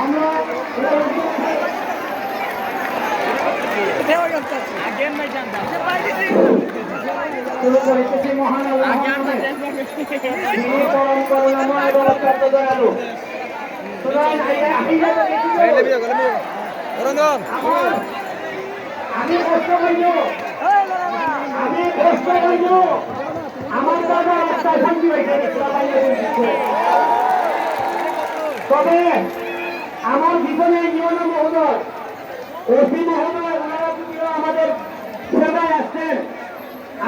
আমরা শুরু করেছি মহান পরম করুণাময় বরকত দয়ালু। আমি কষ্ট করি, আমি কষ্ট করি, আমার দাদা রাস্তায় শান্তি হয়েছে। তবে আমার জীবনে নিয়ম মহোদয়, ওসি মহোদয়, ওনারা আমাদের সেবায় আসছেন।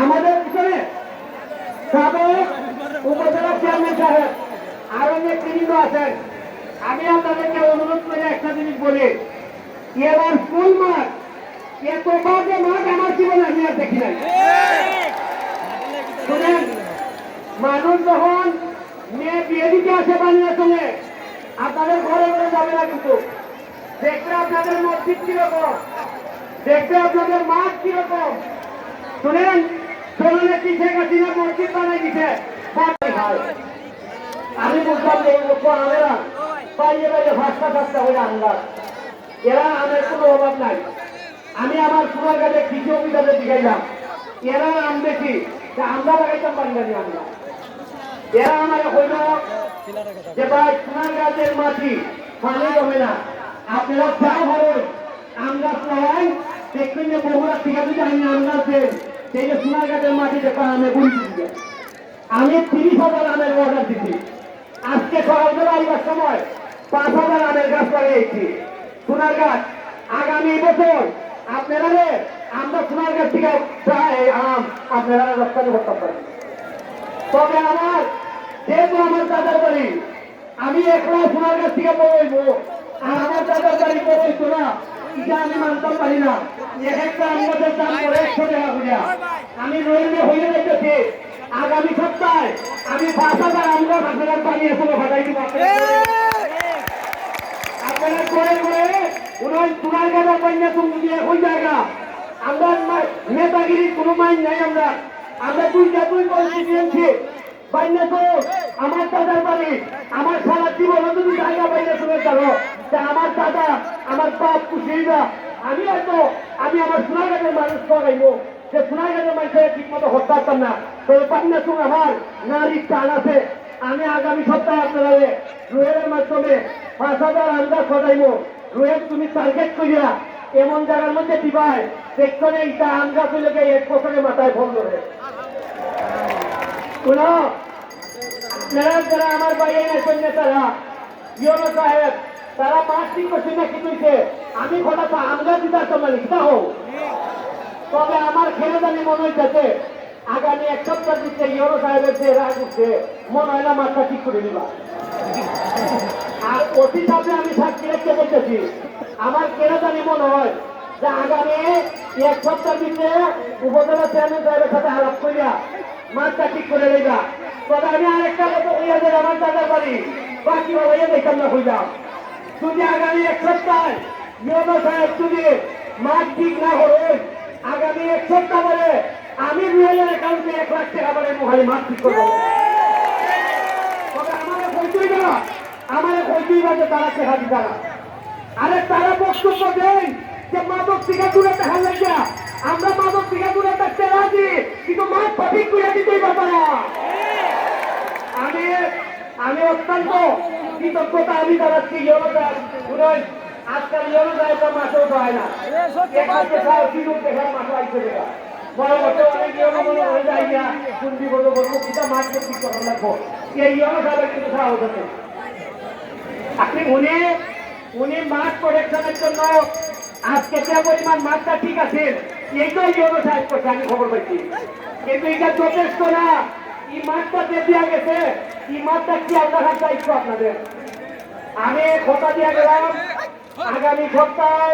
আমাদের পিছনে সাবেক উপজেলা চেয়ারম্যান সাহেব আরো নেতৃবৃন্দ আছেন। আমি আপনাদেরকে অনুরোধ করে একটা জিনিস বলি, এবার স্কুল মাঠ, এত বাজে মাঠ আমার জীবনে আমি আর দেখি নাই। শুনেন, মানুষ যখন মেয়ে বিয়ে দিতে আসে বানিয়ে চলে, আপনাদের ঘরে ঘরে যাবে না, কিন্তু দেখবে আপনাদের মসজিদ কিরকম, দেখবে আপনাদের মাঠ কিরকম। শুনেন, চলনে কি শেখ হাসিনা মসজিদ বানাই দিছে। আমি বুঝলাম যে এই লোক আমরা বাইরে বাইরে ভাস্তা ভাস্তা হয়ে আনলাম, এরা আমের কোনো অভাব নাই। আমি আমার সোনার গাছে কৃষি অফিসারে দিখাইলাম, এরা আম বেশি, আমরা লাগাইতাম পারি না। আমরা এরা আমার হইল যে ভাই সোনার গাছের মাটি পানি জমে না, আপনারা যা ভালো আম গাছ লাগাই, দেখবেন যে বহুরা ঠিক আছে যে আমি আম গাছ দেন, সেই যে সোনার গাছের মাটি দেখা আমি বুঝি দিচ্ছি। আমি 30,000 আমের অর্ডার দিচ্ছি। আজকে সকালবেলা আইবার সময় 5,000 আমের গাছ লাগিয়েছি, সোনার গাছ। আগামী বছর আপনারা আমরা সোনার গাছ থেকে প্রায় আম আপনারা রপ্তানি করতে পারেন। তবে আমার যেহেতু আমার দাদার বাড়ি, আমি একলা সোনার গাছ থেকে বলবো, আর আমার দাদার বাড়ি বলবো না, এটা আমি মানতাম পারি না। এক একটা আমাদের দাম করে 100 টাকা করে। আমি রইলে হয়ে যাইতেছি, আগামী সপ্তাহে আমি 5,000 আমরা আপনার বানিয়ে কোনো ফাটাই দিব। আপনারা করে করে উনার সোনার গাছ বানিয়ে তুমি দিয়ে ওই জায়গা আমরা নেতাগিরি কোনো মাইন নাই। আমরা দুই কনস্টিটিউয়েন্সি বাইনে তো আমার দাদার বাড়ি, আমার সারা জীবন যদি জায়গা বাইরে শুনে চলো, আমার দাদা আমার বাপ খুশিরা আমি হয়তো আমি আমার সোনারগাঁয়ের মানুষ করাইবো, যে সোনারগাঁয়ের মানুষের ঠিক মতো হত্যা করতাম না। তবে পান্না সঙ্গে আমার নারীর টান আছে। আমি আগামী সপ্তাহে আপনারা রুহের মাধ্যমে 5,000 আন্দাজ সজাইব। রুহের তুমি টার্গেট করিয়া এমন জায়গার মধ্যে দিবায় দেখছো না, এইটা আন্দাজ হইলে 1 বছরের মাথায় ফোন ধরে। শুনো, যারা আমার বাইরে নেতারা ইয়নো সাহেব, তারা মাঠ ঠিক করছে না কি তুইছে, আমি ঘটা আমরা দিতে তোমার লিখতে হোক। তবে আমার খেলে জানি মনে হইতেছে আগামী 1 সপ্তাহ দিচ্ছে ইয়নো সাহেবের যে রাগ উঠছে, মনে হয় না মাঠটা ঠিক করে দিবা। আর অতি সাথে আমি সাক্ষী রেখে বলতেছি, আমার কেনা জানি মনে হয় যে আগামী 1 সপ্তাহ দিচ্ছে উপজেলা চেয়ারম্যান সাহেবের সাথে আলাপ করিয়া মাঠটা ঠিক করে দিবা। তবে আমি আরেকটা কথা হইয়া যে আমার দাদার বাড়ি বাকি হইয়া দেখতাম না হইলাম। যদি আগামী 1 সপ্তাহে ইয়নো সাহেব যদি মাঠ ঠিক না হয়ে আগামী 1 সপ্তাহ পরে আমি রুয়েলের অ্যাকাউন্টে 1 লাখ টাকা পরে মহালি মাঠ ঠিক করবো। তবে আমাদের বইতেই না, আমাদের বইতেই বাজে তারা টেকা দিতা না। আরে তারা বক্তব্য দেন যে মাদক থেকে দূরে দেখা লাগে, আমরা মাদক থেকে দূরে থাকতে রাজি, কিন্তু মাঠ সঠিক করে দিতেই পারবো না। আমি অত্যন্ত কৃতজ্ঞতা আমি জানাচ্ছি ইয়নো সাহেব। আজকাল ইয়নো সাহেবটা মাঠেও পায় না, দেখার মাঠে আইসে দেখা বড় বড় অনেক ইয়নো হয়ে যায় না, শুনবি বলবো বলবো কিটা মাঠকে ঠিক করার লাগবো, এই ইয়নো সাহেবের কিন্তু সাহস আছে। আপনি উনি মাঠ প্রোটেকশনের জন্য আজকে যে পরিমাণ মাঠটা ঠিক আছে, এইটাই ইয়নো সাহেব করছে, আমি খবর পাইছি। কিন্তু এটা যথেষ্ট না। এই মাঠটা যে দেওয়া গেছে, এই মাঠটা কি আপনার দায়িত্ব আপনাদের। আমি কথা দিয়ে গেলাম আগামী সপ্তাহে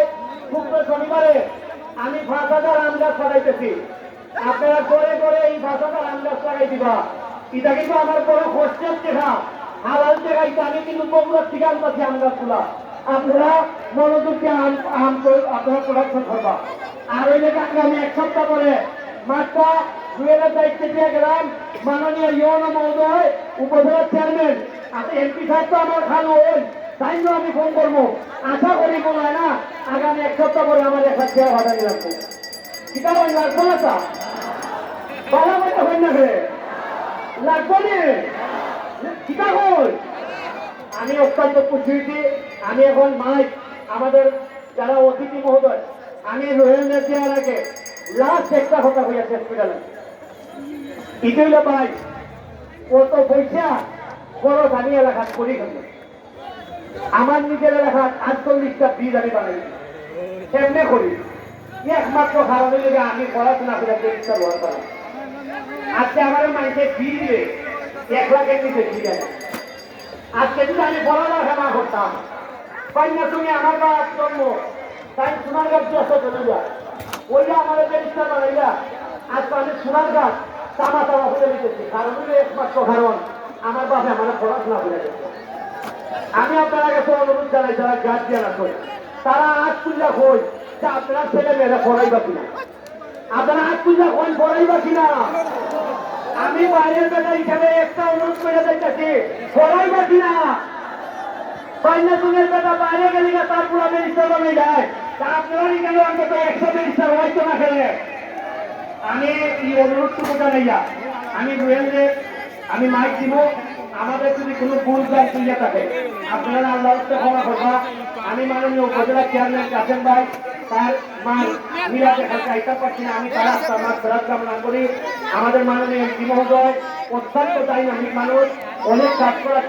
শুক্র শনিবারে আমি 5,000 আম গাছ লাগাইতেছি। আপনারা করে করে এই 5,000 আম গাছ লাগাই দিবা। এটা কিন্তু আমার বড় কষ্টের দেখা, হালাল জায়গায় আমি কিন্তু বগুড়ার থেকে আনতেছি আম গাছগুলা। আপনারা মনোযোগ দিয়ে আম আপনারা প্রোডাকশন করবা। আর ওই জায়গায় আগামী 1 সপ্তাহ পরে মাঠটা রুয়েলের দায়িত্বে দিয়ে গেলাম মাননীয় ইয়নো মহোদয়, উপজেলা চেয়ারম্যান আপনি এমপি সাহেব তো আমার খালো ওই তাই জন্য আমি ফোন করবো আশা করি মনে হয় না আগামী এক সপ্তাহ পরে আমার একটা চেয়ার হাজারি রাখবো ঠিক আছে ওই লাগবো না তা ভালো কথা হয় না রে লাগবো নি ঠিক আছে আমি অত্যন্ত খুশি হয়েছি আমি এখন মাইক আমাদের যারা অতিথি মহোদয় আমি রোহেলদের দেওয়ার আগে লাস্ট একটা কথা হইয়াছে হসপিটালে এটা হইল ভাই কত পয়সা খরচ আমি এলাকাত করি খাবো আমার নিজের এলাকার 48টা বীজ আমি বানাই এমনি করি একমাত্র কারণ হইলে আমি পড়াশোনা করে চেষ্টা হওয়ার পারা আজকে আমার মাইকে বীজ দিলে 1 লাখের নিচে ঠিক আছে আজকে যদি আমি পড়ালেখা না করতাম পাই না তুমি আমার গাছ জন্ম তাই সোনার গাছ যত চলে যা ওইটা আমার চেষ্টা বানাইলা আজকে আমি সোনার গাছ তামা তামা হয়ে নিতেছি কারণ হইলে একমাত্র কারণ আমার বাপে আমার পড়াশোনা করে গেছে আমি আপনারা কাছে অনুরোধ জানাই যারা গার্জিয়ান আছে তারা আজ পূজা হই যে আপনারা ছেলে মেয়েরা পড়াইবা কিনা আপনারা আজ পূজা হই পড়াইবা কিনা আমি বাইরের বেটা হিসাবে একটা অনুরোধ করে যাইতেছি পড়াইবা কিনা বাইনা তুলের বেটা বাইরে গেলে তারপর আমি ইস্তার বানাই যায় তা আপনারা এখানে অন্তত 100 ইস্তার হয়তো না খেলে আমি এই অনুরোধটুকু জানাইয়া আমি রুয়েলদের আমি মাইক দিব আমাদের যদি কোনো ভুল যায় তুইয়া থাকে আপনারা আল্লাহ ক্ষমা করবা আমি মাননীয় উপজেলা চেয়ারম্যান কাসেম ভাই তার মার মিলা দেখা চাইতে পারছি না আমি তার আমার ফেরত কামনা করি আমাদের মাননীয় এমপি মহোদয় অত্যন্ত ডাইনামিক মানুষ অনেক কাজ করার